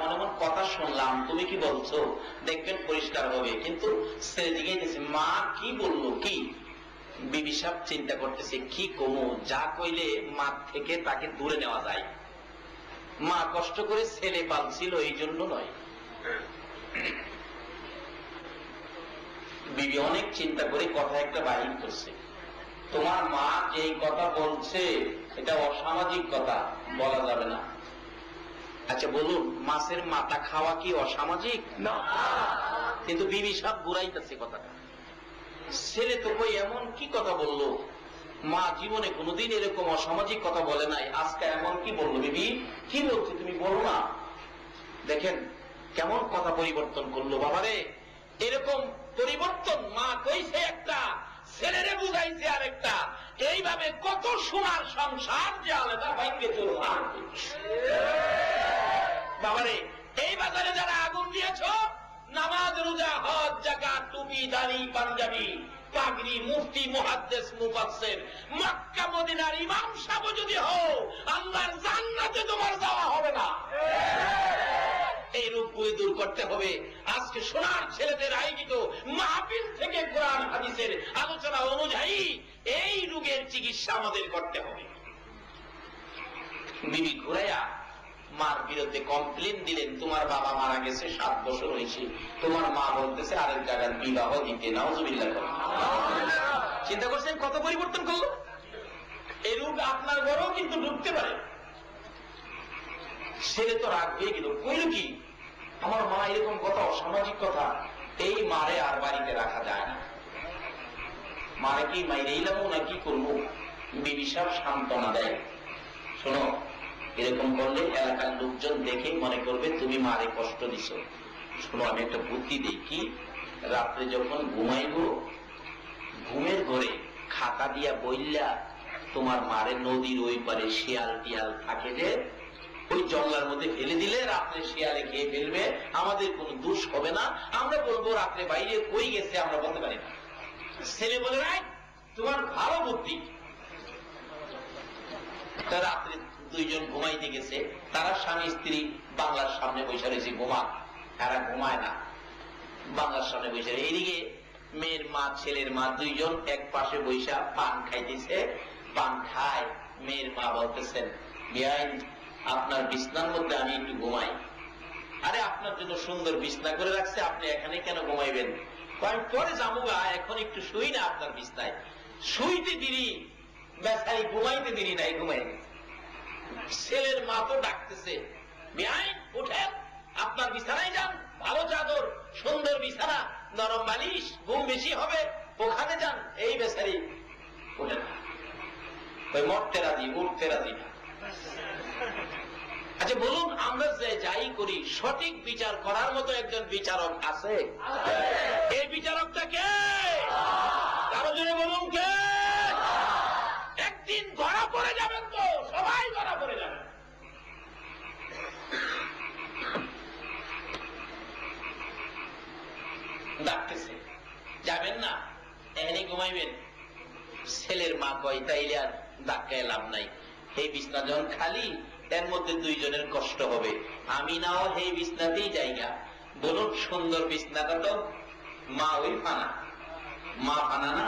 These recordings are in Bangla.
এমন এমন কথা শুনলাম, তুমি কি বলছো, দেখবেন পরিষ্কার হবে। কিন্তু ছেলে জিজ্ঞাসা, মা কি বললো, কি? বিবি সাহেব চিন্তা করতেছে কি কমু, যা কইলে মা থেকে তাকে দূরে নেওয়া যায়। মা কষ্ট করে ছেলে পালছিল, এই জন্য নয়। বিবি অনেক চিন্তা করে কথা একটা বাহির করছে, তোমার মা এই কথা বলছে এটা অসামাজিক কথা, বলা যাবে না। আচ্ছা বলুন, মাছের মাথা খাওয়া কি অসামাজিক? না। কিন্তু বিবি সাহেব ঘুরাইতেছে কথাটা। ছেলে তো কই এমন কি কথা বললো, মা জীবনে কোনোদিন এরকম অসামাজিক কথা বলে নাই, আজকে এমন কি বললো? বিবি কি বলছে তুমি বলো না। দেখেন কেমন কথা পরিবর্তন করলো। বাবারে, এরকম পরিবর্তন মা কইছে একটা, ছেলেরে বুঝাইছে আরেকটা, এইভাবে কত সোনার সংসার যে আলাদা ভাগ্যে চলবে। বাবারে, এই বাজারে যারা আগুন দিয়েছ, নামাজ রোজা হজ যাকাত টুপি দাড়ি পাঞ্জাবি পাগড়ি মুফতি মুহাদ্দিস মুফাসসির মক্কা মদিনার ইমাম সাহেব যদি হও, আল্লাহর জান্নাতে তোমার যাওয়া হবে না। এই রূপগুলি দূর করতে হবে। আজকে সোনার ছেলেদের আয়োজিত মাহফিল থেকে কোরআন হাদিসের আলোচনা অনুযায়ী এই রোগের চিকিৎসা আমাদের করতে হবে। বিবি ঘুরাইয়া মার বিরুদ্ধে কমপ্লেন দিলেন, তোমার বাবা মারা গেছে 7 বছর হয়েছে, তোমার মা বলতেছে আরেক জায়গার বিবাহ দিতে। নাউজুবিল্লাহ। চিন্তা করছেন কত পরিবর্তন করলো। এই রোগ আপনার ঘরেও কিন্তু ঢুকতে পারে। ছেলে তো রাগ হয়ে গেল, কইল কি আমার মা এরকম কথা, অসামাজিক কথা, এই মারে আর বাড়িতে রাখা যায় না। মারে কি মাইরেইলাম না কি করবো? বিবি সাহেব সান্ত্বনা দেয়, শোনো এরকম করলে এলাকার লোকজন দেখে মনে করবে তুমি মারে কষ্ট দিছ। শোনো আমি একটা বুদ্ধি দিই, কি রাত্রে যখন ঘুমাইব, ঘুমের ঘরে খাতা দিয়া বইলা তোমার মারে নদীর ওই পারে শিয়াল টিয়াল থাকে যে, ওই জঙ্গলার মধ্যে ফেলে দিলে রাত্রে শিয়ালে খেয়ে ফেলবে, আমাদের কোন দোষ হবে না। আমরা বলবো রাত্রে বাইরে কই গেছে আমরা বলতে পারি না। ছেলে বলে নাই তোমার ভালো বুদ্ধি। রাত্রে দুইজন ঘুমাইতে গেছে, তারা স্বামী স্ত্রী বাংলার সামনে বসে রয়েছে, ঘুমা, তারা ঘুমায় না, বাংলার সামনে বসে। এইদিকে মেয়ের মা ছেলের মা দুইজন এক পাশে বৈশা পান খাইতেছে। পান খায়, মেয়ের মা বলতেছেন, বিয়াইন আপনার বিছনার মধ্যে আমি একটু ঘুমাই। আরে আপনার জন্য সুন্দর বিছনা করে রাখছে, আপনি এখানে কেন ঘুমাইবেন? আমি পরে যাবো, এখন একটু শুই না আপনার বিছনায়। শুইতে দিলি বেচারি, ঘুমাইতে দিলি নাই, ঘুমাই গেছে। ছেলের মা তো ডাকতেছে, বিয়াইন উঠেন, আপনার বিছানায় যান, ভালো চাদর, সুন্দর বিছানা, নরম বালিশ, ঘুম বেশি হবে, ওখানে যান। এই বেচারি উঠে না, ওই মরতে রাজি, উঠতে রাজি না। আচ্ছা বলুন, আমরা যে যাই করি সঠিক বিচার করার মতো একজন বিচারক আছে? এই বিচারকটা কে? কারো জন্য বলুন কে? একদিন ধরা পড়ে যাবেন তো, সবাই ধরা পড়ে যাবেন। ডাকতেছে, যাবেন না, এখানে ঘুমাইবেন। ছেলের মা কয় তাইলে আর ডাক্তায় লাভ নাই, এই বিছনা যখন খালি, এর মধ্যে দুইজনের কষ্ট হবে, আমি নাও এই বিছনাতেই যাইগা। বলুন সুন্দর বিছনাটা তো মা ওই ফানা, মা ফানা না।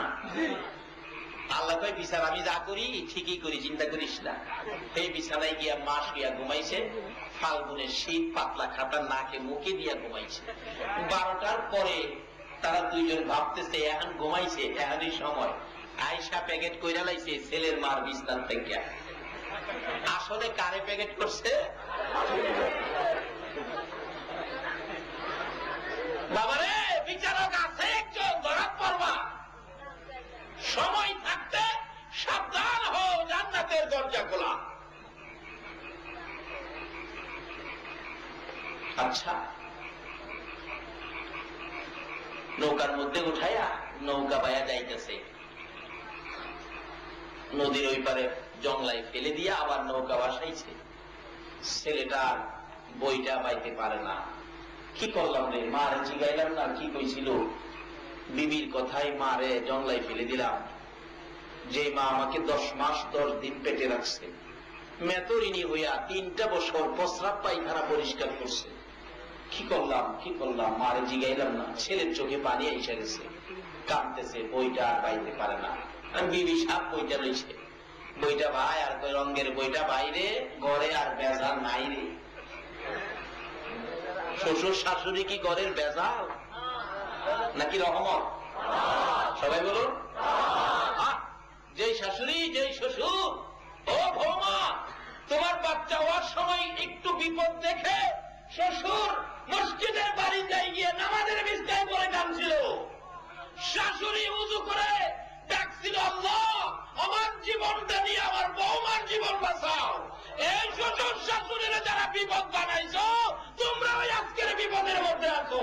আল্লাহ কয় বিচার আমি যা করি ঠিকই করি, চিন্তা করিস না। এই বিছানায় গিয়া মা শুয়া ঘুমাইছে, ফাল্গুনের শীত, পাতলা খাতা নাকে মুখে দিয়া ঘুমাইছে। 12টার পরে তারা দুইজন ভাবতেছে এখন ঘুমাইছে, এখনই সময়। আয়সা প্যাকেট কইরা লাইছে ছেলের মার বিছনার থেকে। আসলে কারে প্যাকেট করছে? বাবারে, বিচারক আছে একজন, ধরা পড়বা। সময় থাকতে সাবধান হও, জান্নাতের দরজা খোলা। আচ্ছা, নৌকার মধ্যে উঠাইয়া নৌকা বাইয়া যাইতেছে, নদীর ওই পারে জংলায় ফেলে দিয়া আবার নৌকা বাসাইছে। ছেলেটা বইটা পাইতে পারে না, কি করলাম রে, মারে জিগাইলাম না কি কইছিল, বিবির কথাই মারে জংলায় ফেলে দিলাম। যে মা আমাকে 10 মাস 10 দিন পেটে রাখছে, মেতরিনী হইয়া 3টা বছর প্রস্রাব পায়খানা পরিষ্কার করছে, কি করলাম মারে জিগাইলাম না, ছেলের চোখে পানি এসে গেছে, কাঁদতেছে, বইটা আর বাইতে পারে না। বিবি সাপ বইটা রয়েছে, বইটা ভাই আর রঙের বইটা বাইরে, ঘরে আর বেজাল নাই রে। শ্বশুর শাশুড়ি কি ঘরের বেজাল নাকি রহমত? সবাই বলুন। যেই শাশুড়ি যেই শ্বশুর, ও বৌমা, তোমার বাচ্চা হওয়ার সময় একটু বিপদ দেখে শ্বশুর মসজিদের বাড়িতে গিয়ে নামাজের বিছানায় পড়ে কাঁদছিল, শাশুড়ি উযু করে ডাকছিল, আল্লাহ আমার জীবনটা নিয়ে আমার বৌমার জীবন বাঁচাও। এই শ্বশুর শাশুড়িরা যারা বিপদ বানাইছো, তোমরা ওই আজকের বিপদের মধ্যে আছো।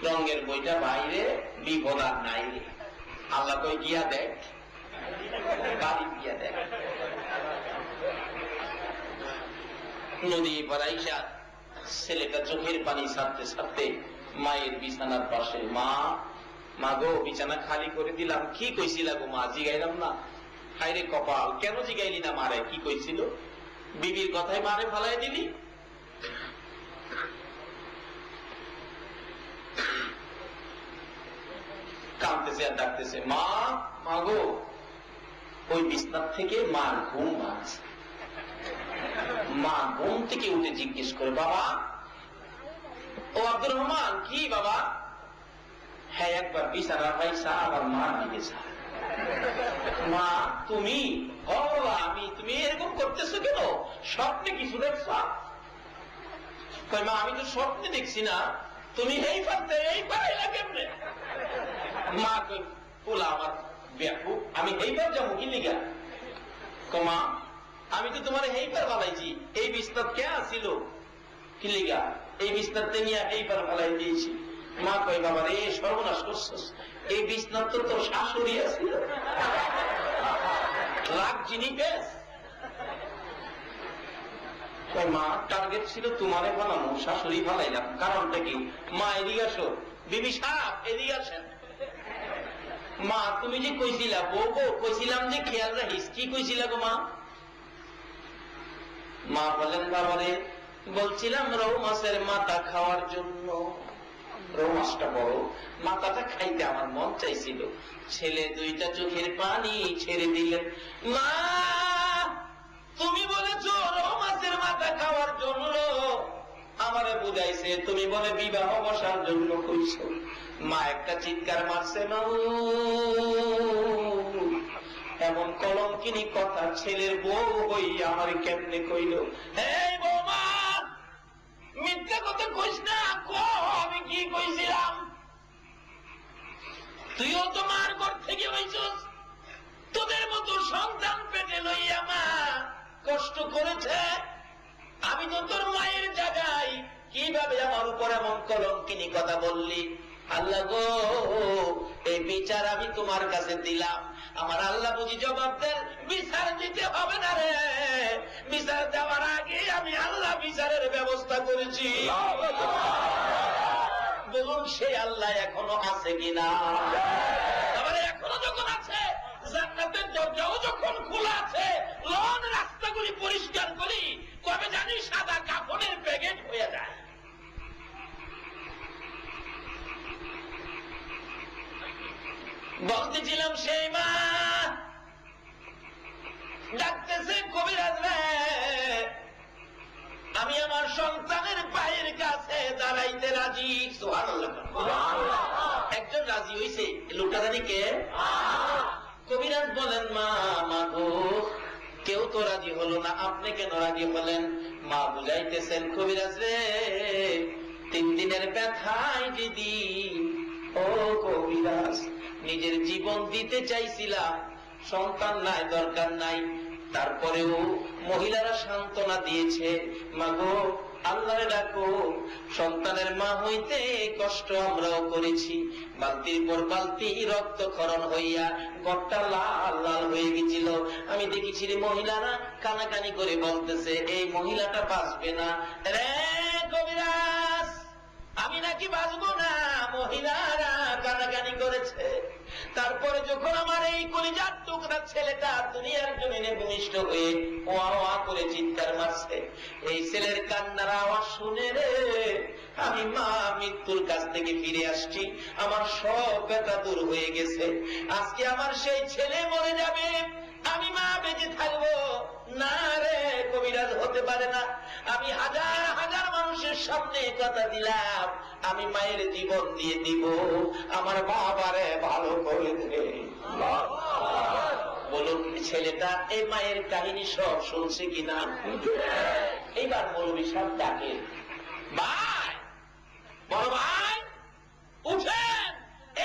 রঙের বইটা বাইরে, বিপদ আর নাই রে। আল্লাহ কই গিয়া দেখ, বাড়ি গিয়া দেখ। নদী পারাইসা ছেলেটা চোখের পানি ছাড়তে ছাড়তে মায়ের বিছানার পাশে, মা গো বিছানা খালি করে দিলাম। কি কইছিল গো মা? জিগাইলাম না। হায়রে কপাল, কেন জিগাইলি না মারে? কি কইছিল? বিবির কথায় মারে ফালাই দিলি। কাঁদতেছে আর ডাকতেছে, মা গো। ওই বিছনার থেকে মার ঘুম ভাঙছে। মা ঘুম থেকে উঠে জিজ্ঞেস করে, বাবা ও আব্দুর রহমান, কি বাবা? হ্যাঁ, একবার বিছানা পাইসা আবার মার দিকে যা। মা তুমি? ও বাবা আমি। তুমি এরকম করতেছো কেন? স্বপ্নে কিছু দেখছ? মা আমি তো স্বপ্নে দেখছি না। তুমি এই পারতে এই পারাইলা কেমনে? মা কই, পোলা আমার ব্যাপক, আমি এইবার যাবো কি লিগা? মা আমি তো তোমার এইবার বানাইছি, এই বিছনাত কে আসিল কি লিগা? এই বিছনাতে নিয়ে এইবার বানাই দিয়েছি। মা কই, বাবা রে সর্বনাশ করছস, এই বিছনাত তো তোর শাশুড়ি আছিল। রাগ চিনি পেস। মা টার্গেট ছিল তোমারে বানানো, শাশুড়ি বানাইলাম, কারণটা কি? মা এদিকে আসো। বিবি সাহেব এদিকে আসেন। মা তুমি যে কইছিলা, বউ কইছিলাম যে খেয়াল রাখিস, কি কইছিলা গো মা? মা বলেন, বাবারে বলছিলাম রৌ মাছের মাথা খাওয়ার জন্য। রৌ মাছটা বড়, মাথাটা খাইতে আমার মন চাইছিল। ছেলে দুইটা চোখের পানি ছেড়ে দিলেন। মা তুমি বলেছ রৌ মাছের মাথা খাওয়ার জন্য, আমারে বুঝাইছে তুমি বলে বিবাহ বসার জন্য কইছ। মা একটা চিৎকার মারছে, এমন কলঙ্কিনী কথা ছেলের বউ হই আমার কেমনে কইল? এই বৌমা মিথ্যা কথা কইস না, আমি কি কইছিলাম? তুইও তো মার ঘর থেকে হইছস, তোদের মতো সন্তান পেটে লইয়া মা কষ্ট করেছে। আমি তো তোর মায়ের জায়গায়, কিভাবে আমার উপর এমন কলঙ্কিনী কথা বললি? আল্লাহ গো, এই বিচার আমি তোমার কাছে দিলাম। আমার আল্লাহ বুঝি জবাব দেন, বিচার দিতে হবে না রে। বিচার দেওয়ার আগে আমি আল্লাহ বিচারের ব্যবস্থা করেছি। বলুন সেই আল্লাহ এখনো আছে কিনা? তারপরে এখনো যখন আছে, জান্নাতের দরজাও যখন খোলা আছে, লন রাস্তাগুলি পরিষ্কার করি, কবে জানি সাদা কাপড়ের প্যাকেট হয়ে যায়। বলতেছিলাম সেই মা ডাকতেছে, কবিরাজ রে আমি আমার সন্তানের পায়ের কাছে দাঁড়াইতে রাজি। একজন রাজি হইছে, লোকটা জানি কে? কবিরাজ বলেন, মা গো কেউ তো রাজি হলো না, আপনি কেন রাজি হলেন? মা বুঝাইতেছেন, কবিরাজ রে 3 দিনের ব্যথায় যদি ও কবিরাজ নিজের জীবন দিতে চাইছিলাম, সন্তান নাই, দরকার নাই, তারপরেও মহিলারা সান্ত্বনা দিয়েছে, মাগো আল্লাহরে ডাকো, সন্তানের মা হইতে কষ্ট আমরাও করেছি। বালতির পর বালতি রক্তক্ষরণ হইয়া ঘরটা লাল লাল হয়ে গেছিল। আমি দেখেছি রে মহিলারা কানাকানি করে বলতেছে এই মহিলাটা বাঁচবে না। রে কবিরাজ আমি নাকি বাঁচবো না? মহিলারা কানাকানি করেছে। তারপরে যখন আমার এই কলিজার টুকরা ছেলেটা দুনিয়ার জমিনে ভূমিষ্ঠ হয়ে ওয়া ওয়া করে চিৎকার মারছে, এই ছেলের কান্নার আওয়াজ শুনে রে আমি মা মৃত্যুর কাছ থেকে ফিরে আসছি, আমার সব ব্যথা দূর হয়ে গেছে। আজকে আমার সেই ছেলে মরে যাবে, আমি মা বেঁচে থাকবো না রে, কবিরাজ হতে পারে না। আমি হাজার হাজার মানুষের সামনে কথা দিলাম, আমি মায়ের জীবন দিয়ে দিব, আমার বাবারে ভালো করে দে। বলুন ছেলেটা এই মায়ের কাহিনী সব শুনছে কিনা? এইবার মৌলভী সাহেব ডাকেন, ভাই বড় ভাই উঠেন,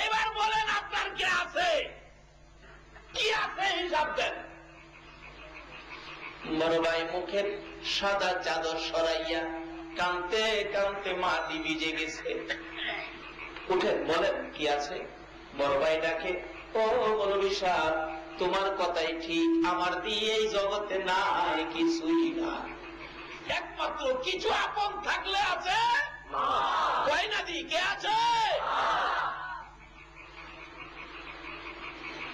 এবার বলেন আপনার কে আছে, কি আছে হিসাব দেন। বড় ভাই মুখের সাদা চাদর সরাইয়া কাঁদতে কাঁদতে মাটি ভিজে গেছে। উঠেন বলেন কি আছে। বড় ভাই ডাকে, ও মৌলভী সাহেব তোমার কথাই ঠিক, আমার দিয়ে এই জগতে নাই কিছুই না, একমাত্র কিছু আপন থাকলে আছে, কয় না দি কে আছে।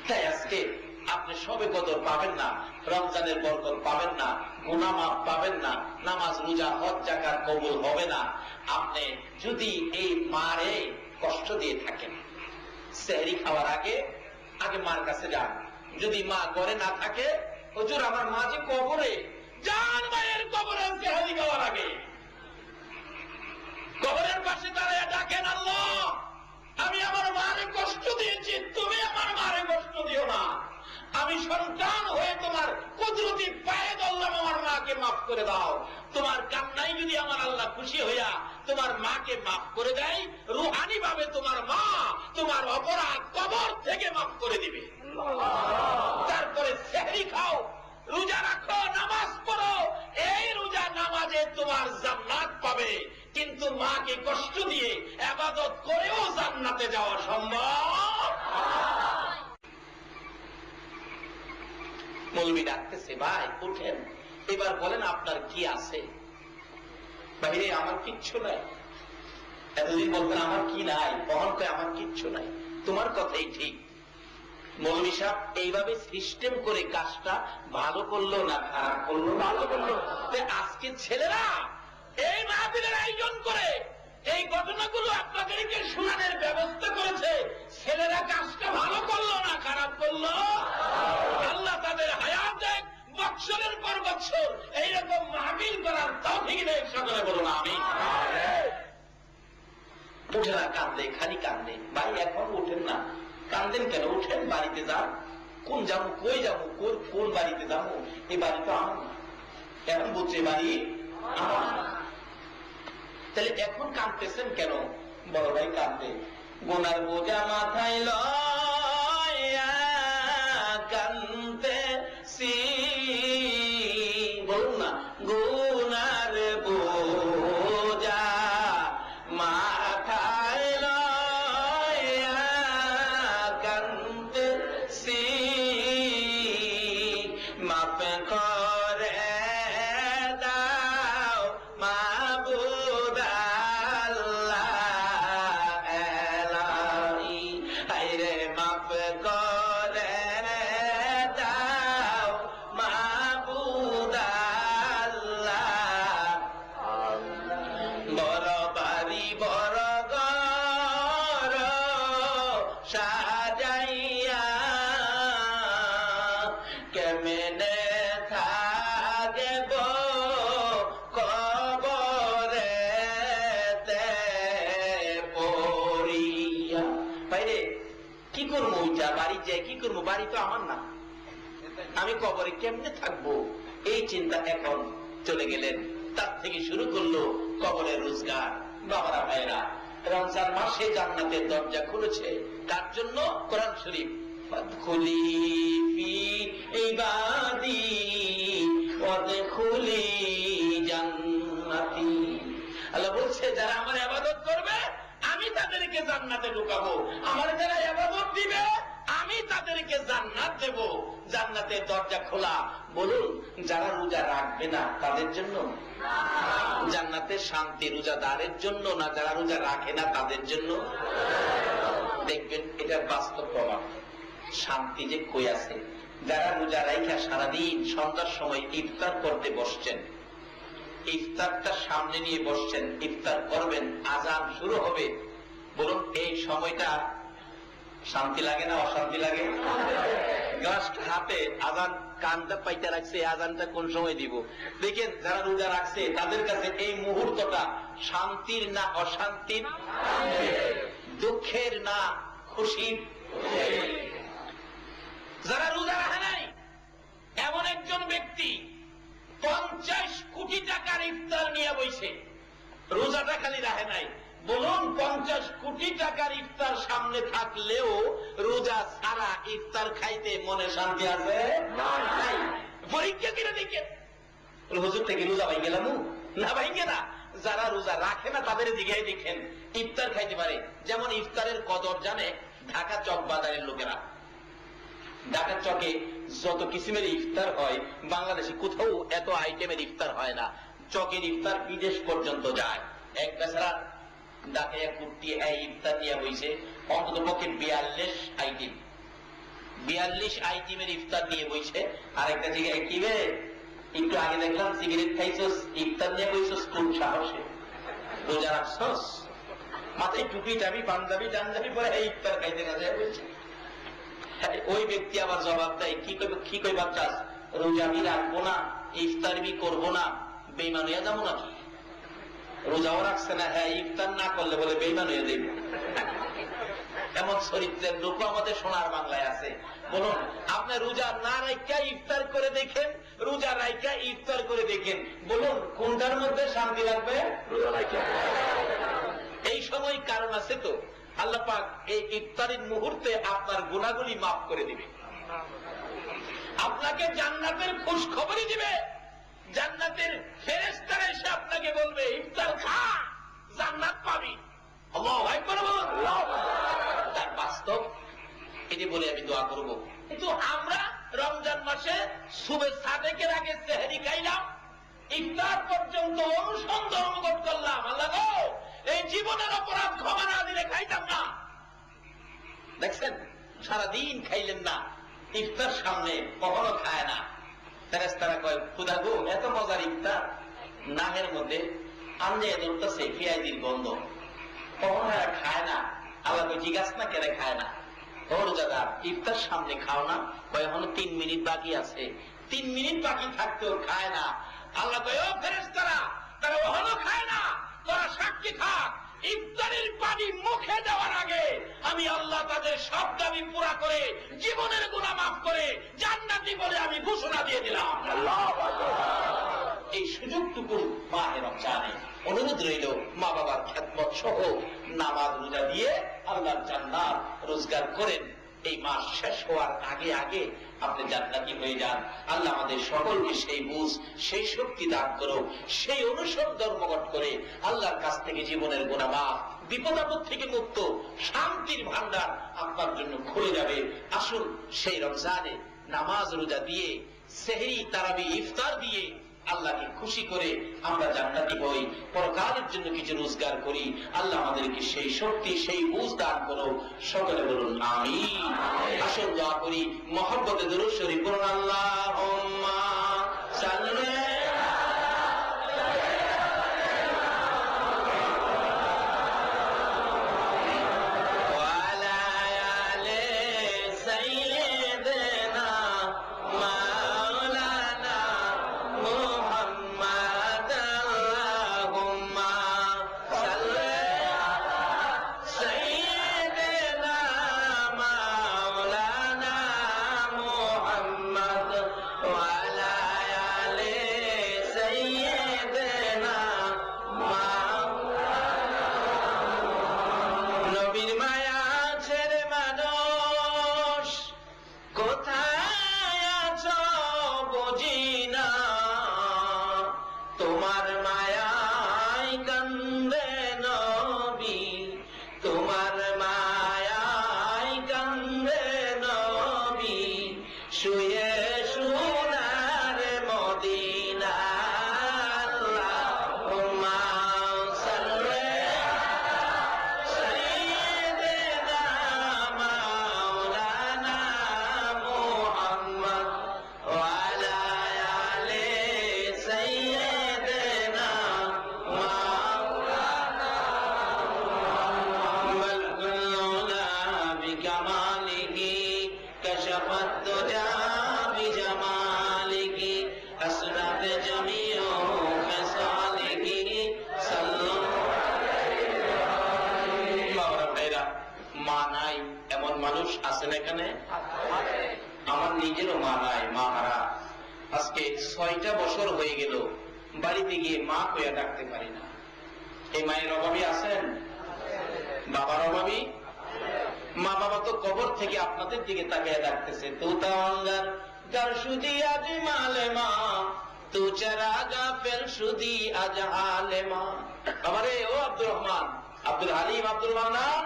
তাই আজকে আপনি সবে কদর পাবেন না, রমজানের বরকত পাবেন না, গুনাহ মাফ পাবেন না, নামাজ রোজা হজ যাকাত কবুল হবে না, আপনি যদি এই মারে কষ্ট দিয়ে থাকেন। সেহরি খাওয়ার আগে আগে মার কাছে যান, যদি মা ঘরে না থাকে, হুজুর আমার মা যে কবরে, যান মায়ের কবরে সেহরি খাওয়ার আগে, কবরের পাশে দাঁড়িয়ে ডাকেন, আল্লাহ আমি আমার মারে কষ্ট দিয়েছি, তুমি আমার মারে কষ্ট দিও না, আমি সন্তান হয়ে তোমার কুদরতি পায়ে ধরলাম, আমার মাকে মাফ করে দাও। তোমার কান্নাই যদি আমার আল্লাহ খুশি হইয়া তোমার মাকে মাফ করে দেয়, রুহানি ভাবে তোমার মা তোমার অপরাধ কবর থেকে মাফ করে দিবে। তারপরে সেহরি খাও, রোজা রাখো, নামাজ পড়ো, এই রোজা নামাজে তোমার জান্নাত পাবে, কিন্তু মাকে কষ্ট দিয়ে ইবাদত করেও জান্নাতে যাওয়া সম্ভব। মৌলবী ডাকতেছে, ভাই উঠেন, এবার বলেন আপনার কি আছে। বাইরে আমার কিচ্ছু নাই। এতদিন বলতেন আমার কি নাই, কখন কয় আমার কিচ্ছু নাই। তোমার কথাই ঠিক। মৌলবী সাহেব এইভাবে সিস্টেম করে কাজটা ভালো করলো না খারাপ করলো? ভালো করলো। আজকে ছেলেরা এই মাহফিলের আয়োজন করে এই ঘটনাগুলো আপনাদেরকে শোনানোর ব্যবস্থা করেছে, ছেলেরা কাজটা ভালো করলো না খারাপ করলো? আল্লাহ তাদের হায়াত দেখ, বৎসরের পর বৎসর এইরকম মাহফিল করার তৌফিক দেখ, সকলে বলুন আমিন। উঠে না, কান্দে, খালি কান্দে। ভাই এখন উঠেন না, কান্দেন কেন? উঠেন, বাড়িতে যান। কোন যাবো, কই যাবো, কোন বাড়িতে যাবো? এই বাড়ি তো আমার না। এখন বুঝছে বাড়ি আমার না। তাহলে এখন কাঁদতেছেন কেন? বড় ভাই কাঁদে, গুনার বোঝা মাথায় লয়া কাঁদতেছি, বলুন না, গুনার বোঝা মাথায় লয়া কাঁদতেছি, মাফ করে দাও মাবুদ আল্লাহ এলাহি, হায়রে মাফ করে দাও মাবুদ আল্লাহ। বড় বাড়ি বড় ঘর সাজাইয়া কেমনে থাকব কবরেতে পড়িয়া। ভাইরে কি করবো, ওইটা বাড়ি যাই কি করবো, বাড়ি তো আমার না, আমি কবরে কেমনে থাকবো, এই চিন্তা এখন চলে গেলেন। তার থেকে শুরু করলো কবরের রোজগার। বাবারা ভাইরা, রমজান মাসে জান্নাতের দরজা খুলেছে তার জন্য। কোরআন শরীফ, ফাদখুলি ফি ইবাদি ওয়াদখুলি জান্নাতি, আল্লাহ বলছে যারা আমার ইবাদত করবে আমি তাদেরকে জান্নাতে ঢুকাবো, আমার যারা ইবাদত দিবে আমি তাদেরকে জান্নাত দেব। জান্নাতের দরজা খোলা। বলুন যারা রোজা রাখবে না তাদের জন্য? জান্নাতের শান্তি রোজাদারের জন্য না যারা রোজা রাখে না তাদের জন্য? দেখবেন এটার বাস্তব প্রমাণ। শান্তি যে কই আছে। যারা রোজা রাইখা সারাদিন সন্ধ্যার সময় ইফতার করতে বসছেন, ইফতারটা সামনে নিয়ে বসছেন, ইফতার করবেন, আজান শুরু হবে, বলুন এই সময়টা শান্তি লাগে না অশান্তি লাগে? জাস্ট হাতে আজান, কানটা পাইতে রাখছে, আজানটা কোন সময় দিব। দেখেন যারা রোজা রাখছে তাদের কাছে এই মুহূর্তটা শান্তির না অশান্তির, দুঃখের না খুশির? যারা রোজা রাখে নাই, এমন একজন ব্যক্তি 50 কোটি টাকার ইফতার নিয়ে বইছে, রোজাটা খালি রাখে নাই। বলুন 50 কোটি টাকার ইফতার সামনে থাকলেও রোজা ছাড়া ইফতার খাইতে মনে শান্তি আছে নাই? পরীক্ষা করে দেখেন। হুজুর থেকে রোজা ভাই গেলাম না, ভাইঙ্গে না। যারা রোজা রাখে না তাদের দিকে দেখেন ইফতার খাইতে পারে। যেমন ইফতারের কদর জানে ঢাকা চক বাজারের লোকেরা। ঢাকা চকে যত কিসিমের ইফতার হয়, বাংলাদেশে কোথাও এত আইটেমের ইফতার হয় না। চকের ইফতার বিদেশ পর্যন্ত যায়। এক বেচারা ডাকে কুর্তি ইফতার নিয়ে বইছে, অন্তত পক্ষে 42 আইটেম, 42 আইটেমের ইফতার নিয়ে বইছে। আর একটা জায়গায় কি রে, একটু আগে দেখলাম সিগারেট খাইছস, ইফতার নিয়ে বইছস কোন সাহসে? রোজা রাখছস, মাথায় টুপি টাবি পাঞ্জাবি টাঞ্জাবি পরে ইফতার খাইতে না যায় বলছে। ওই ব্যক্তি আবার জবাব দেয়, কি কইবার চাস? রোজা বি রাখবো না, ইফতার বি করবো না, বেইমান হইয়া যাবো নাকি? রোজাও রাখছে না, হ্যাঁ ইফতার না করলে বলে বেইমান হয়ে দেবে। এমন চরিত্রের লোক আমাদের সোনার বাংলায় আছে। বলুন আপনি রোজা না রাইখা ইফতার করে দেখেন, রোজা রাইখা ইফতার করে দেখেন, বলুন কোনটার মধ্যে শান্তি লাগবে? রোজা রাইখা। এই সময় কারণ আছে তো, আল্লাহ পাক এই ইফতারের মুহূর্তে আপনার গুনাহগুলি মাফ করে দিবে, আপনাকে জান্নাতের খুশ খবরই দিবে। জান্নাতের ফেরেশতারা এসে আপনাকে বলবে ইফতার খা, জান্নাত পাবি। আল্লাহু আকবার, আল্লাহু আকবার। তার বাস্তব এটি বলে আমি দোয়া করব। কিন্তু আমরা রমজান মাসে সুবে সাদেকের আগে সেহরি খাইলাম, ইফতার পর্যন্ত অনুসন্ধান অনুগত করলাম, আল্লাহ গো এই জীবনের অপরাধ ক্ষমা না দিলে খাইতাম না। দেখছেন সারাদিন খাইলেন না, ইফতার সামনে কখনো খায় না। ফেরেশতারা কয় খুদা গো এত মজার ইফতার, নামের মধ্যে আনলে ধরতেছে পেঁয়াজির গন্ধ, কখনো খায় না। আল্লাহ কই জিজ্ঞাসা না কেন খায় না? ওর দাদা ইফতার সামনে খাও না, কয় এখনো 3 মিনিট বাকি আছে। 3 মিনিট বাকি থাকতেও খায় না। আল্লাহ কয় ও ফেরেশতারা, তারা এখনো খায় না, তোরা সাক্ষী থাক, ইফতারের পানি মুখে দেওয়ার আগে আমি আল্লাহ তাদের সব দাবি পুরা করে জীবনের গুনাহ মাফ করে জান্নাতি বলে আমি ঘোষণা দিয়ে দিলাম। এই সুযোগটুকু মাহে রমজানে অনুরোধ রইল, মা বাবার খেদমত সহ নামাজ রোজা দিয়ে আল্লাহর জান্নাত রোজগার করেন। এই মাস শেষ হওয়ার আগে আগে আপনি জান্নাতি হয়ে যান। আল্লাহ আমাদের সকলকে সেই বুঝ, সেই শক্তি দান করো, সেই অনুসরণ ধর্মঘট করে আল্লাহর কাছ থেকে জীবনের গুনাহ মাফ, বিপদ আপদ থেকে মুক্ত, শান্তির ভান্ডার আপনার জন্য খুলে যাবে। আসুন সেই রমজানে নামাজ রোজা দিয়ে, সেহরি তারাবি ইফতার দিয়ে আল্লাহকে খুশি করে আমরা জান্নাতি হই, পরকালের জন্য কিছু রোজগার করি। আল্লাহ আমাদেরকে সেই শক্তি, সেই বুঝ দান করো। সকলে বলুন আমিন। আসুন দোয়া করি, মহব্বতে দুরূদ শরীফ পড়ুন। আল্লাহুম্মা সাল্লি وعلى নিজেরও মা নাই, মা হারা। আজকে 6টা বছর হয়ে গেল বাড়িতে গিয়ে মা কইয়া ডাকতে পারি না। এই মায়ের অভাবী আছেন? বাবার অভাবী? মা বাবা তো কবর থেকে আপনাদের দিকে তাকিয়ে ডাকতেছে, তু তাওয়াঙ্গার গার সুদি আজ মালে মা, তু চারাগা ফেল সুদি আজ হালে মা। বাবারে, ও আব্দুর রহমান, আব্দুল হালিম, আব্দুল মান্নান,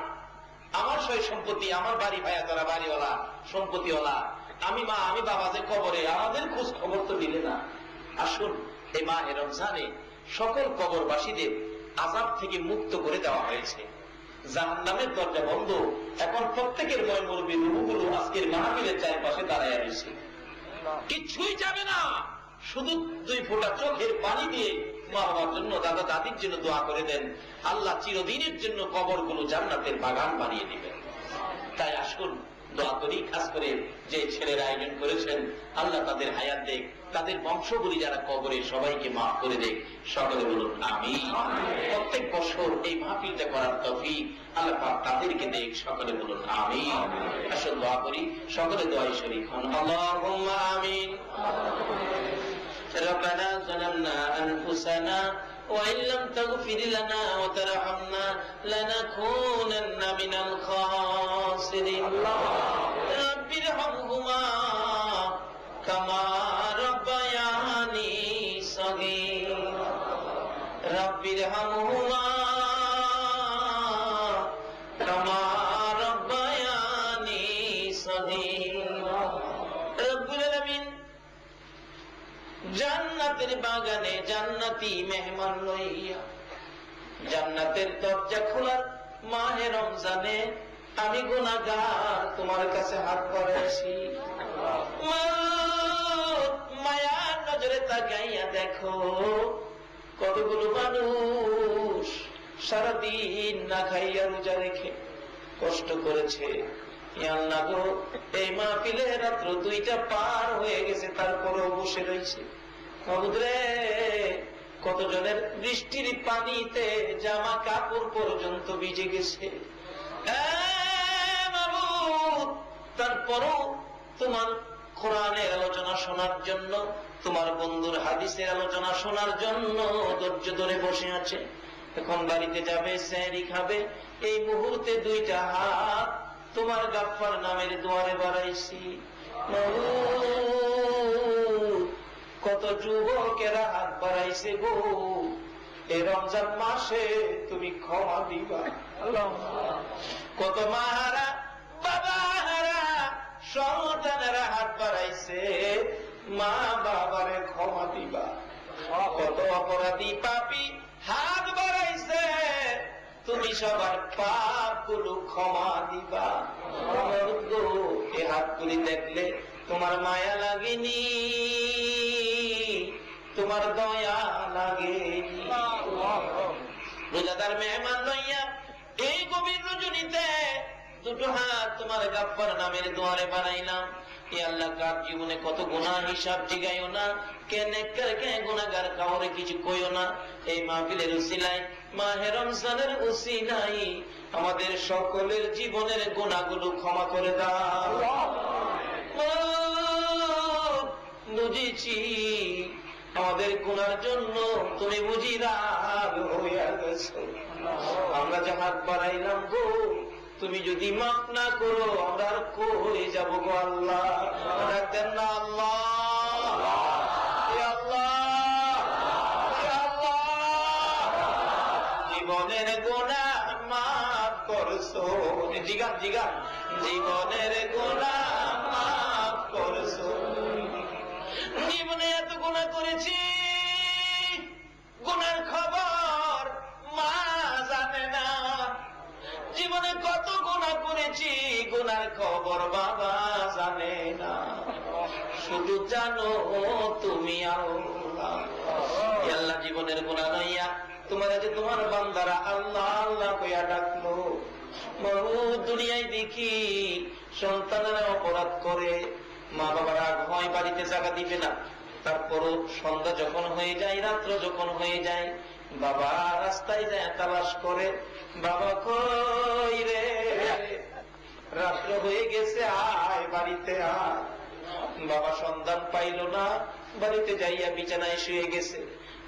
আমার সয় সম্পত্তি, আমার বাড়ি ভাইয়া তারা বাড়িওয়ালা, সম্পত্তিওয়ালা, আমি মা আমি বাবা যে কবরে, আমাদের খোঁজ খবর তো দিলে না। আসুন, এই মাহে রমজানে সকল কবরবাসীদের আযাব থেকে মুক্ত করে দেওয়া হয়েছে। জাহান্নামের দরজা বন্ধ। এখন প্রত্যেকের ময়মুরবি রূহগুলো আজকের মাহফিলের চারপাশে দাঁড়ায় রয়েছে, কিচ্ছুই যাবে না। শুধু 2 ফোঁটা চোখের পানি দিয়ে মা বাবার জন্য, দাদা দাদির জন্য দোয়া করে দেন। আল্লাহ চিরদিনের জন্য কবরগুলো জান্নাতের বাগান বানিয়ে দিবেন। তাই আসুন দোয়া করি, খাস করে যে ছেলেরা আয়োজন করেছেন, আল্লাহ তাদের হায়াত দেখ, তাদের বংশগুলি যারা কবরে সবাইকে মাফ করে দেখ। সকলে বলুন আমিন। প্রত্যেক বছর এই মাহফিলটা করার তৌফিক আল্লাহ পাক তাদেরকে দেখ। সকলে বলুন আমিন। আসুন দোয়া করি, সকলে দোয়ায় শরীক হন। আল্লাহুম্মা আমিন। ربنا ظلمنا أنفسنا وإن لم تغفر لنا وترحمنا لنكونن من الخاسرين رب ارحمهما كما ربياني صغيرا رب ارحمهما كما ربياني صغيرا رب العالمين জান্নাতের বাগানে জান্নাতি মেহমান লইয়া জান্নাতের দরজা খোলার মাহে রমজানে আমি গুনাহগার তোমার কাছে হাত বাড়াইছি। মায়ার নজরে তাকাইয়া দেখো কতগুলো মানুষ সারাদিন না খাইয়া রোজা রেখে কষ্ট করেছে। আল্লাহ গো, এই মাহফিলে রাত্র 2টা পার হয়ে গেছে, তারপরেও বসে রয়েছে। কতজনের বৃষ্টির পানিতে জামা কাপড় পর্যন্ত ভিজে গেছে। তারপরও তোমার কোরআনের আলোচনা শোনার জন্য, তোমার বন্ধুর হাদিসের আলোচনা শোনার জন্য ধৈর্য ধরে বসে আছে। এখন বাড়িতে যাবে, সেহরি খাবে, এই মুহূর্তে 2টা হাত তোমার গাফফার নামের দুয়ারে বাড়াইছি। কত যুবকেরা হাত বাড়াইছে গো, এই রমজান মাসে তুমি ক্ষমা দিবা। কত মাহারা বাবাহারা সন্তানেরা হাত বাড়াইছে, মা বাবারে ক্ষমা দিবা। কত অপরাধী পাপী হাত বাড়াইছে, তুমি সবার পাপ গুলো ক্ষমা দিবা। এই হাতগুলি দেখলে তোমার মায়া লাগেনি, তোমার দয়া লাগেনি। রোজাদার মেহমান লইয়া এই গভীর রজনীতে 2টো হাত তোমার গাফফার নামের দুয়ারে বানাইলাম। এ আল্লাহ, কার জীবনে কত গুনাহ হিসাব জিগাইও না, কে নেককার কে গুনাহগার কাউরে কিছু কইও না। এই মাহফিলের উসিলায়, মাহে রমজানের উসিলায় আমাদের সকলের জীবনের গুনাহগুলো ক্ষমা করে দাও। বুঝেছি আমাদের গুনার জন্য তুমি বুঝি রাগ হইয়া গেছো। আমরা যে হাত বাড়াইলাম গো, তুমি যদি মাফ না করো আমরা আর কই যাব গো আল্লাহ। ডাকতেন না আল্লাহ, জীবনের গুনাহ মাফ করছো, জিগান জিগান, জীবনের গুনাহ মাফ করছো। জীবনে এত গুনাহ করেছি, গুনার খবর মা জানে না। জীবনে কত গুনাহ করেছি, গুনার খবর বাবা জানে না। শুধু জানো তুমি আল্লাহ। আল্লাহ জীবনের গুনাহ লইয়া তোমার যে তোমার বান্দারা আল্লাহ আল্লাহ কইয়া ডাকলো। বহু দুনিয়ায় দেখি সন্তানেরা অপরাধ করে, মা বাবারা হয় বাড়িতে জায়গা দিবে না, তারপরও সন্ধ্যা যখন হয়ে যায়, রাত্র যখন হয়ে যায়, বাবা রাস্তায় যায় তালাশ করে, বাবা কই রে, রাত্র হয়ে গেছে, আয় বাড়িতে আয়। বাবা সন্তান পাইল না, বাড়িতে যাইয়া বিছানায় শুয়ে গেছে।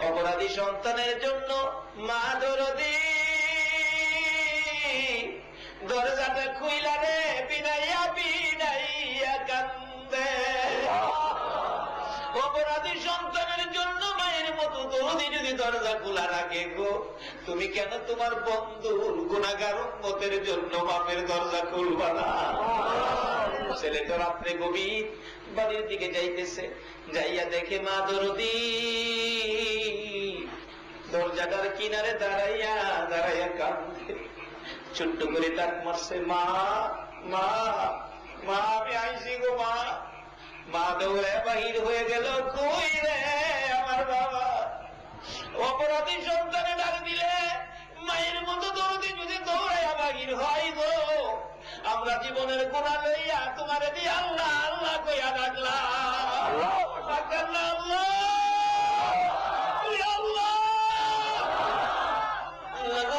অপরাধী সন্তানের জন্য মা দরদি দরজাটা খুইলা রে বিনাইয়া বিনাইয়া কান্দে। অপরাধী সন্তানের জন্য মায়ের মতো দরদি যদি দরজা খোলা রাখে গো, তুমি কেন তোমার বন্ধুর গুনাহগার উম্মতের জন্য বাপের দরজা খুলবা না? ছেলেটা রাত্রে গভীর বাড়ির দিকে যাইতেছে, যাইয়া দেখে মা দরদি দরজাটার কিনারে দাঁড়াইয়া দাঁড়াইয়া কান্দে। ছোট্ট করে ডাক মারছে, মা মা মা, আমি আইসি গো মা। মা দৌড়ে বাহির হয়ে গেল, কই রে আমার বাবা? অপরাধী সন্তানে ডাক দিলে মায়ের মতো দরদি যদি দৌড়াইয়া বাহির হয় গো, আমরা জীবনের গুনাহ লইয়া তোমারে দিয়ে আল্লাহ আল্লাহ কইয়া ডাকলাম, আল্লাহ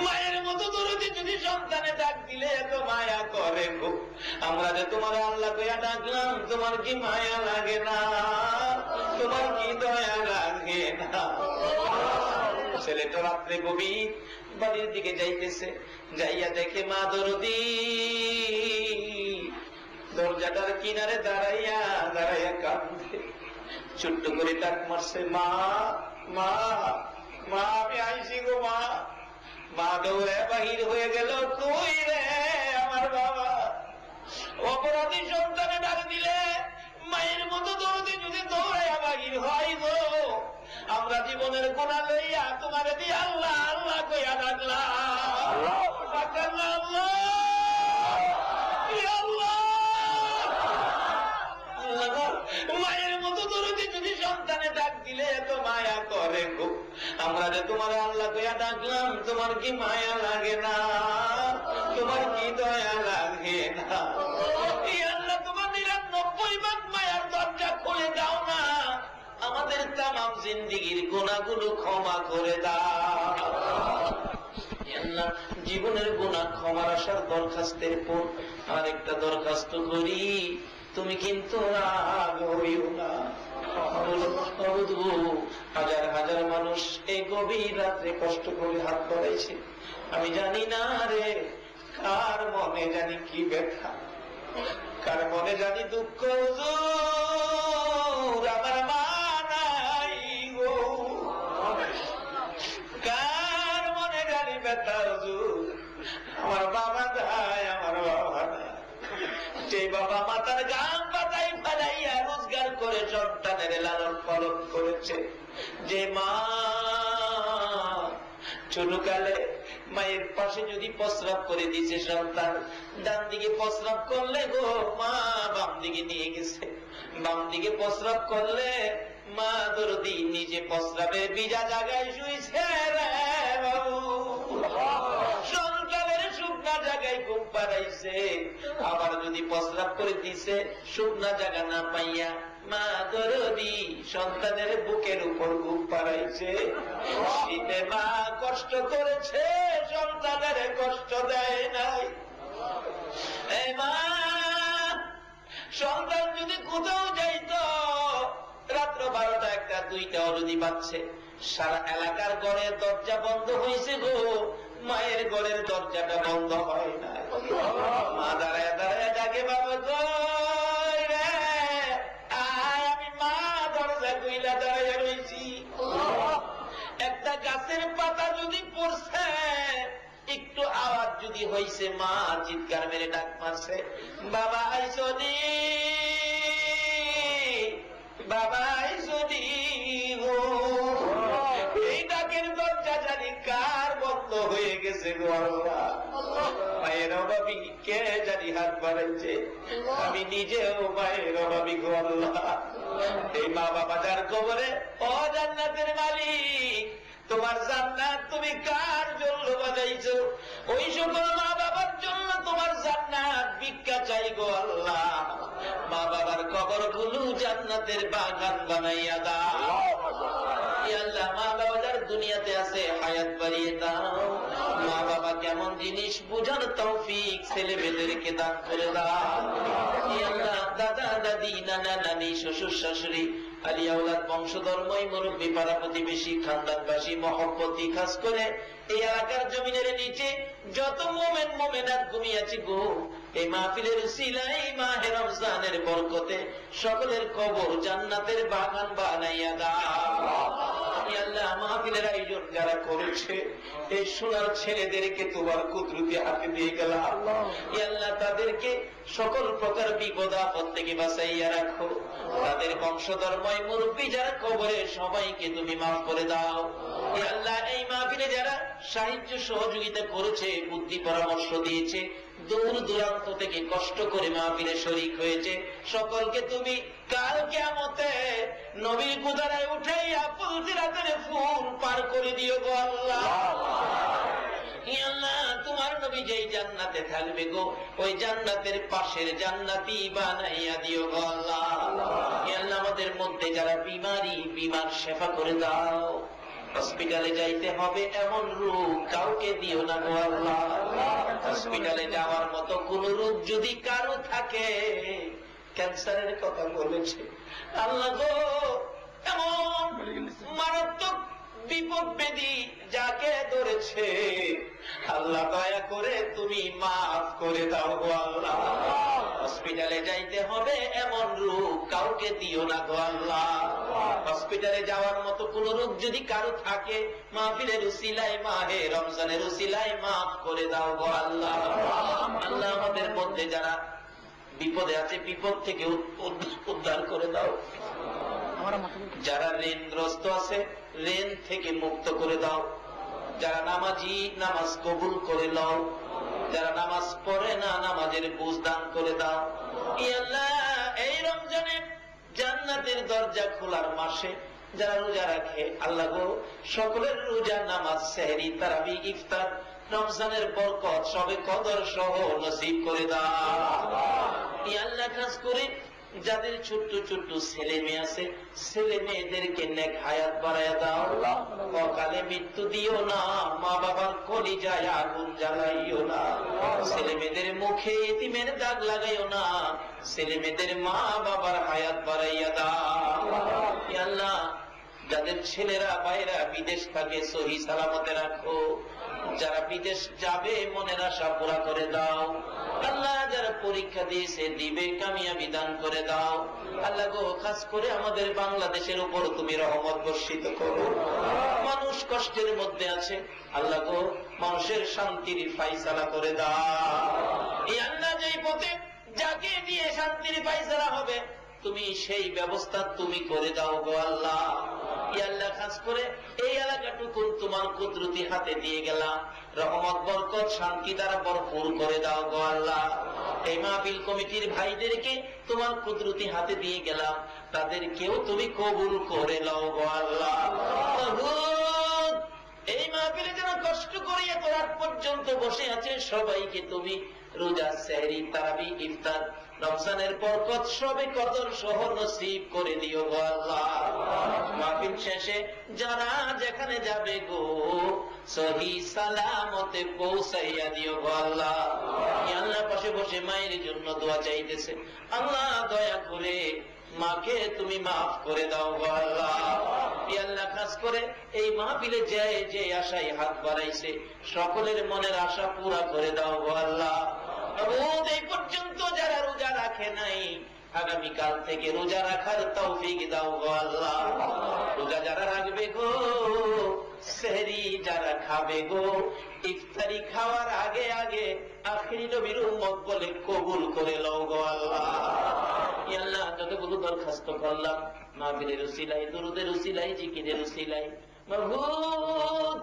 মায়ের মতো দরদি যদি সন্তানে ডাক দিলে এত মায়া করে গো, আমরা যে তোমার আল্লাহ কইয়া ডাকলাম, তোমার কি মায়া লাগে না? তোমার কি দয়া লাগে না? ছেলেটা রাত্রে গভীর বাড়ির দিকে যাইতেছে, যাইয়া দেখে মা দরদি দরজাটার কিনারে দাঁড়াইয়া দাঁড়াইয়া কান্দে। ছোট্ট করে ডাক মারছে, মা মা মা, আমি আইসি গো মা। মা দৌড়ে বাহির হয়ে গেল, কই রে আমার বাবা? অপরাধী সন্তানে ডাক দিলে মায়ের মতো দরদি যদি দৌড়াইয়া বাহির হয় গো, আমরা জীবনের গুনাহ লইয়া তোমারে দিয়ে আল্লাহ আল্লাহ কইয়া ডাকলাম, আল্লাহ মায়ের মতো দরদি যদি সন্তানে ডাক দিলে এত মায়া করে গো, আমরা যে তোমার আল্লাহ কইয়া ডাকলাম, তোমার কি মায়া লাগে না? তোমার কি দয়া লাগে না? আল্লাহ তোমার ৯৯ ভাগ মায়ার দরজা খুলে দাও না, আমাদের তামাম জিন্দেগীর গুনাহগুলো ক্ষমা করে দাও। আল্লাহ জীবনের গুনাহ ক্ষমার আসার দরখাস্তের পর আরেকটা দরখাস্ত করি, তুমি কিন্তু রাগ হইও না। হাজার হাজার মানুষ এই গভীর রাত্রে কষ্ট করে হাত বাড়াইছে, আমি জানি না রে কার মনে জানি কি ব্যথা, কার মনে জানি দুঃখ। আমার মা নাই গো, কার মনে জানি ব্যথা হুজুর, আমার বাবা নাই, আমার বাবা নাই। যে বাবা মাতার গান পাতাই ফালাইয়া রোজগার করে সন্তানের লালন পালন করেছে, যে মা ছোটকালে মায়ের পাশে যদি প্রস্রাব করে দিয়েছে সন্তান, ডান দিকে প্রস্রাব করলে গো মা বাম দিকে নিয়ে গেছে, বাম দিকে প্রস্রাব করলে মা দরদি নিজে প্রস্রাবের ভিজা জায়গায় শুইছে রে বাবু, সন্তানের শুকনা জায়গায় ঘুম পাড়াইছে। আবার যদি প্রস্রাব করে দিছে শুকনা জায়গা না পাইয়া মা দরদি সন্তানের বুকের উপর ঘুম পাড়াইছে। শীতে মা কষ্ট করেছে, সন্তানের কষ্ট দেয় নাই। এই মা সন্তান যদি কোথাও যাইতো, রাত্র 12টা 1টা 2টাও যদি বাজছে, সারা এলাকার ঘরের দরজা বন্ধ হয়েছে গো, মায়ের ঘরের দরজাটা বন্ধ হয় না। মা দাঁড়ায় দাঁড়ায় ডাকে, বাবা গো রে আয়, আমি মা দরজা কইলা দাঁড়াইয়া রয়েছি। একটা গাছের পাতা যদি পড়ছে, একটু আওয়াজ যদি হয়েছে, মা চিৎকার মেরে ডাক মারছে, বাবা আইসনি, বাবা আইসনি। এই ডাকের দরজা জানি কার বন্ধ হয়ে গেছে গো আল্লাহ। মায়ের অভাবী কে জানি হাত বাড়াইছে, আমি নিজেও মায়ের অভাবী গো আল্লাহ। এই মা বাবা যার কবরে, ও জান্নাতের মালিক তোমার জান্নাত তুমি কার জন্য বাজাইছো? ওই সকল মা বাবার জন্য তোমার জান্নাত ভিক্ষা চাই গো আল্লাহ। মা বাবার কবর গুলো জান্নাতের বাগান বানাইয়া দাও আল্লাহ। মা বাবা যার দুনিয়াতে আছে হায়াত বাড়িয়ে দাও। মা বাবা কেমন জিনিস বুঝার তৌফিক ছেলে মেয়েদেরকে দান করে দাও। আল্লাহ দাদা দাদি নানা নানি শ্বশুর শাশুড়ি আলী আওলাদ বংশধর্মই মুরব্বী পাড়া প্রতিবেশী খানদানবাসী মহব্বতি খাস করে এই এলাকার জমিনের নিচে যত মোমেন মোমেনাত ঘুমিয়েছি গো, এই মাহফিলের উসিলায় মাহে রমজানের বরকতে সকলের কবর জান্নাতের বাগান বানাইয়া দাও। আল্লাহ মাহফিলের আয়োজন যারা করেছে এই সোনার ছেলেদেরকে তোমার কুদরতি হাতে দিয়ে গেলাম। আল্লাহ তাদেরকে সকল প্রকার বিপদ আপদ থেকে বাঁচাইয়া রাখো। তাদের বংশধর্ময় মুরব্বী যারা কবরে সবাইকে তুমি মাফ করে দাও। আল্লাহ এই মাহফিলে যারা সাহায্য সহযোগিতা করেছে, বুদ্ধি পরামর্শ দিয়েছে, দূর দূরান্ত থেকে কষ্ট করে মাহফিলে শরীক হয়েছে, সকলকে তুমি কাল কিয়ামতে নবীর কুদারায় উঠে আপন সিরাতের ফুল পার করে দিও গো আল্লাহ। আল্লাহ তোমার নবী যেই জান্নাতে থাকবে গো, ওই জান্নাতের পাশের জান্নাতি বানাইয়া দিও গো আল্লাহ। আল্লাহ আমাদের মধ্যে যারা বিমার শেফা করে দাও। হসপিটালে যাইতে হবে এমন রোগ কাউকে দিও না গো আল্লাহ। হসপিটালে যাওয়ার মতো কোন রোগ যদি কারো থাকে, ক্যান্সারের কথা বলেছে আল্লাহ গো, এমন মারাত্মক বিপদ বেদি যাকে ধরেছে আল্লাহ দয়া করে তুমি মাফ করে দাও গো আল্লাহ। হসপিটালে যাইতে হবে এমন রোগ কাউকে দিও না গো আল্লাহ। হসপিটালে যাওয়ার মতো কোন রোগ যদি কারো থাকে, মাহফিলের উসিলায় মাহে রমজানের উসিলায় মাফ করে দাও গো আল্লাহ। আল্লাহ আমাদের মধ্যে যারা বিপদে আছে বিপদ থেকে উদ্ধার করে দাও। যারা ঋণগ্রস্ত আছে ঋণ থেকে মুক্ত করে দাও। যারা নামাজি নামাজ কবুল করে নাও। যারা নামাজ পড়ে না নামাজের বুঝ দান করে দাও। আল্লাহ এই রমজানে জান্নাতের দরজা খোলার মাসে যারা রোজা রাখে আল্লাহ গো, সকলের রোজা নামাজ সেহরি তারাবি ইফতার রমজানের বরকত সবে কদর সহ নসিব করে দাও। আল্লাহ খাস করে যাদের ছোট্ট ছোট্ট ছেলে মেয়ে আছে, ছেলে মেয়েদেরকে নেক হায়াত বাড়াইয়া দাও। অকালে মৃত্যু দিও না, মা বাবার কলিজায় আগুন জ্বালাইও না, ছেলে মেয়েদের মুখে এতিমের দাগ লাগাইও না, ছেলে মেয়েদের মা বাবার হায়াত বাড়াইয়া দাও। আল্লাহ যাদের ছেলেরা বাইরা বিদেশ থাকে সহি সালামতে রাখো। যারা বিদেশ যাবে মনের আশা পুরা করে দাও। আল্লাহ যারা পরীক্ষা দিয়েছে দিবে কামিয়াবি দান করে দাও। আল্লাহ গো খাস করে আমাদের বাংলাদেশের উপর তুমি রহমত বর্ষিত করো। মানুষ কষ্টের মধ্যে আছে আল্লাহ গো, মানুষের শান্তির ফায়সালা করে দাও। এই আল্লাহ যেই পথে যাকে দিয়ে শান্তির ফায়সালা হবে তুমি সেই ব্যবস্থা তুমি করে দাও গো আল্লাহ। আল্লাহ খাস করে এই এলাকাটুকু তোমার কুদরতি হাতে দিয়ে গেলাম। রহমত বরকত শান্তি দ্বারা ভরপুর করে দাও গো আল্লাহ। এই মাহফিল কমিটির ভাইদেরকে তোমার কুদরতি হাতে দিয়ে গেলাম, তাদেরকেও তুমি কবুল করে নাও গো আল্লাহ। এই মাহফিলে যারা কষ্ট করে এত রাত পর্যন্ত বসে আছে সবাইকে তুমি রোজা সেহরি তারাবি ইফতার রমজানের বরকত সবে কদর সহ নসিব করে দিও গো আল্লাহ। মাহফিল শেষে যারা যেখানে যাবে গো সহি সালামতে পৌঁছাইয়া দিও গো আল্লাহ। আল্লাহ পাশে বসে মায়ের জন্য দোয়া চাইতেছে, আল্লাহ দয়া করে মাকে তুমি মাফ করে দাও গো আল্লাহ। আল্লাহ খাস করে এই মাহফিলে যে আশায় হাত বাড়াইছে সকলের মনের আশা পুরা করে দাও গো আল্লাহ। এই পর্যন্ত যারা রোজা রাখে নাই আগামীকাল থেকে রোজা রাখার তৌফিক দাও গো আল্লাহ। রোজা যারা রাখবে গো, সেহরি যারা খাবে গো, ইফতারি খাওয়ার আগে আগে আখিরি নবীর উম্মত বলে কবুল করে লও গো আল্লাহ। আল্লাহ যতগুলো দরখাস্ত করলাম মাহফিলের উসিলাই, দুরুদের উসিলাই, জিকিরের উসিলাই, মাহবুব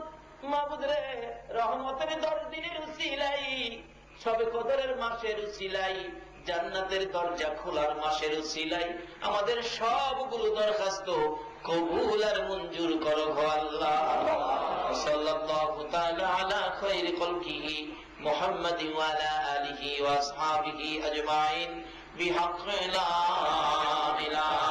মাহবুব রে রহমতের 10 দিনের উসিলাই, সবে কদরের মাসের উসিলাই, জান্নাতের দরজা খোলার মাসের উসিলাই আমাদের সবগুলো দরখাস্ত কবুল আর মঞ্জুর করো গো আল্লাহ। সাল্লাল্লাহু তাআলা আলা খায়রি খালকিহি মুহাম্মাদিন ওয়া আলা আলিহি ওয়া আসহাবিহি আজমাইন বিহাক্কি লা ইলাহা